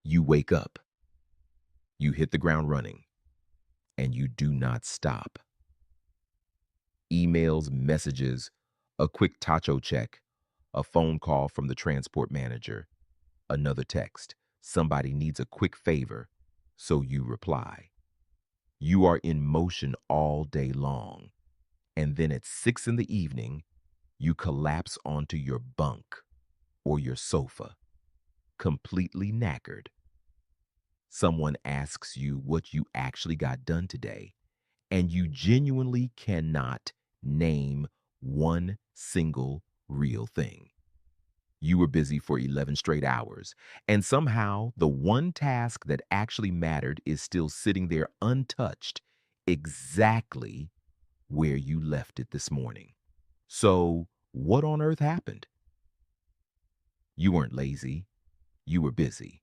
You wake up, you hit the ground running, and you do not stop. Emails, messages, a quick tacho check, a phone call from the transport manager, another text. Somebody needs a quick favor, so you reply. You are in motion all day long, and then at 6 in the evening, you collapse onto your bunk or your sofa, completely knackered. Someone asks you what you actually got done today, and you genuinely cannot name one single real thing. You were busy for 11 straight hours, and somehow the one task that actually mattered is still sitting there untouched, exactly where you left it this morning. So, what on earth happened? You weren't lazy, you were busy.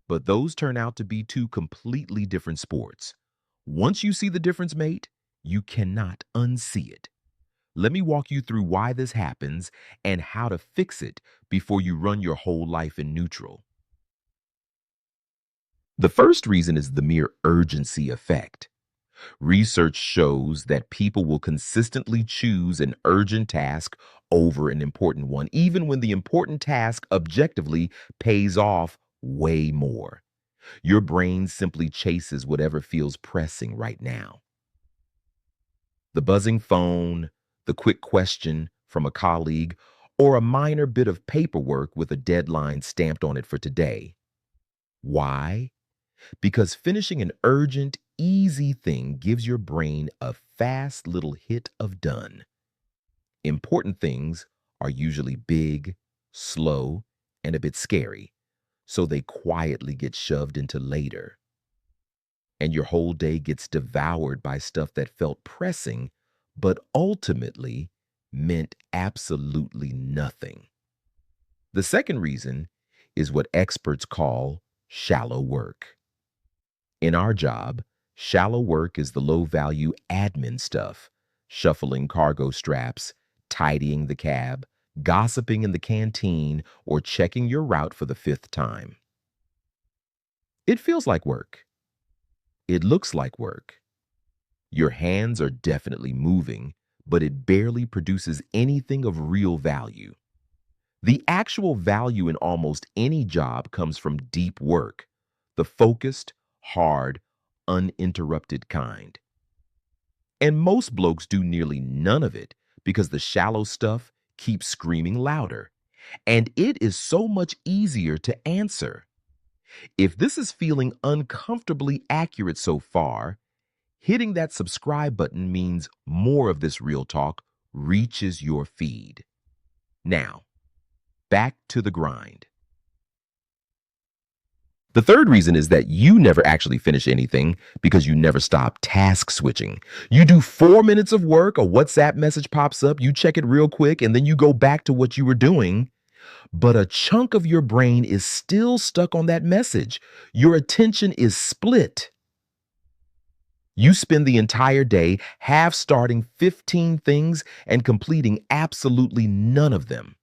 But those turn out to be two completely different sports. Once you see the difference, mate, you cannot unsee it. Let me walk you through why this happens and how to fix it before you run your whole life in neutral. The first reason is the mere urgency effect. Research shows that people will consistently choose an urgent task over an important one, even when the important task objectively pays off way more. Your brain simply chases whatever feels pressing right now. The buzzing phone, the quick question from a colleague, or a minor bit of paperwork with a deadline stamped on it for today. Why? Because finishing an urgent, easy thing gives your brain a fast little hit of done. Important things are usually big, slow, and a bit scary, so they quietly get shoved into later. And your whole day gets devoured by stuff that felt pressing, but ultimately meant absolutely nothing. The second reason is what experts call shallow work. In our job, shallow work is the low-value admin stuff, shuffling cargo straps, tidying the cab, gossiping in the canteen, or checking your route for the fifth time. It feels like work. It looks like work. Your hands are definitely moving, but it barely produces anything of real value. The actual value in almost any job comes from deep work, the focused, hard, uninterrupted kind. And most blokes do nearly none of it because the shallow stuff keeps screaming louder. And it is so much easier to answer. If this is feeling uncomfortably accurate so far, hitting that subscribe button means more of this real talk reaches your feed. Now, back to the grind. The third reason is that you never actually finish anything because you never stop task switching. You do 4 minutes of work, a WhatsApp message pops up, you check it real quick, and then you go back to what you were doing. But a chunk of your brain is still stuck on that message. Your attention is split. You spend the entire day half starting 15 things and completing absolutely none of them.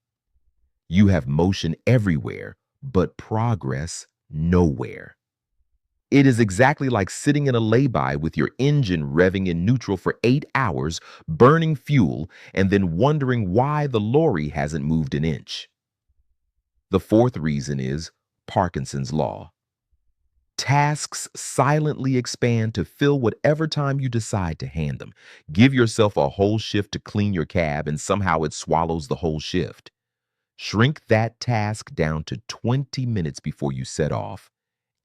You have motion everywhere, but progress nowhere. It is exactly like sitting in a layby with your engine revving in neutral for 8 hours, burning fuel, and then wondering why the lorry hasn't moved an inch. The fourth reason is Parkinson's law. Tasks silently expand to fill whatever time you decide to hand them. Give yourself a whole shift to clean your cab, and somehow it swallows the whole shift. Shrink that task down to 20 minutes before you set off,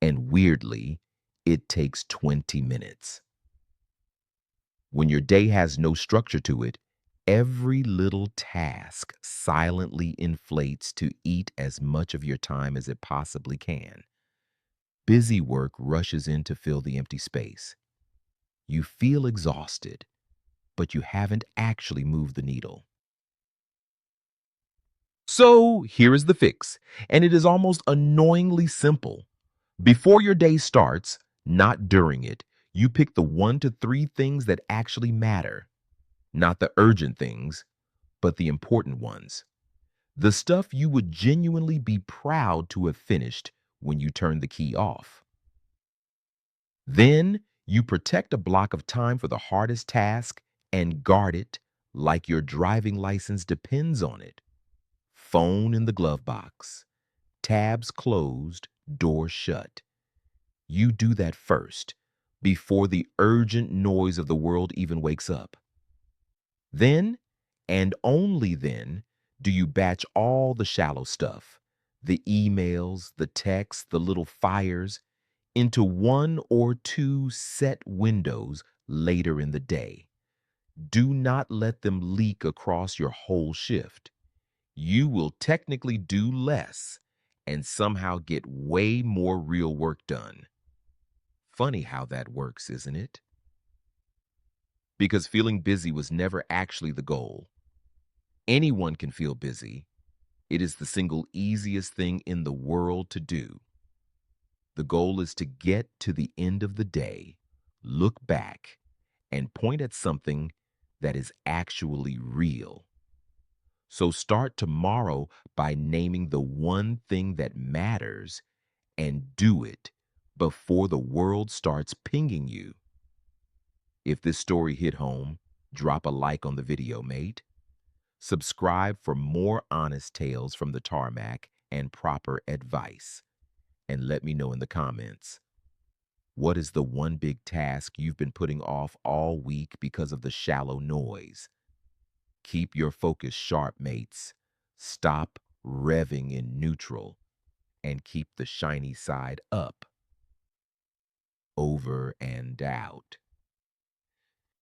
and weirdly, it takes 20 minutes. When your day has no structure to it, every little task silently inflates to eat as much of your time as it possibly can. Busy work rushes in to fill the empty space. You feel exhausted, but you haven't actually moved the needle. So here is the fix, and it is almost annoyingly simple. Before your day starts, not during it, you pick the 1 to 3 things that actually matter. Not the urgent things, but the important ones. The stuff you would genuinely be proud to have finished when you turn the key off. Then you protect a block of time for the hardest task and guard it like your driving license depends on it. Phone in the glove box, tabs closed, door shut. You do that first, before the urgent noise of the world even wakes up. Then, and only then, do you batch all the shallow stuff, the emails, the texts, the little fires, into one or two set windows later in the day. Do not let them leak across your whole shift. You will technically do less and somehow get way more real work done. Funny how that works, isn't it? Because feeling busy was never actually the goal. Anyone can feel busy. It is the single easiest thing in the world to do. The goal is to get to the end of the day, look back, and point at something that is actually real. So start tomorrow by naming the one thing that matters and do it before the world starts pinging you. If this story hit home, drop a like on the video, mate. Subscribe for more honest tales from the tarmac and proper advice. And let me know in the comments, what is the one big task you've been putting off all week because of the shallow noise? Keep your focus sharp, mates. Stop revving in neutral and keep the shiny side up. Over and out.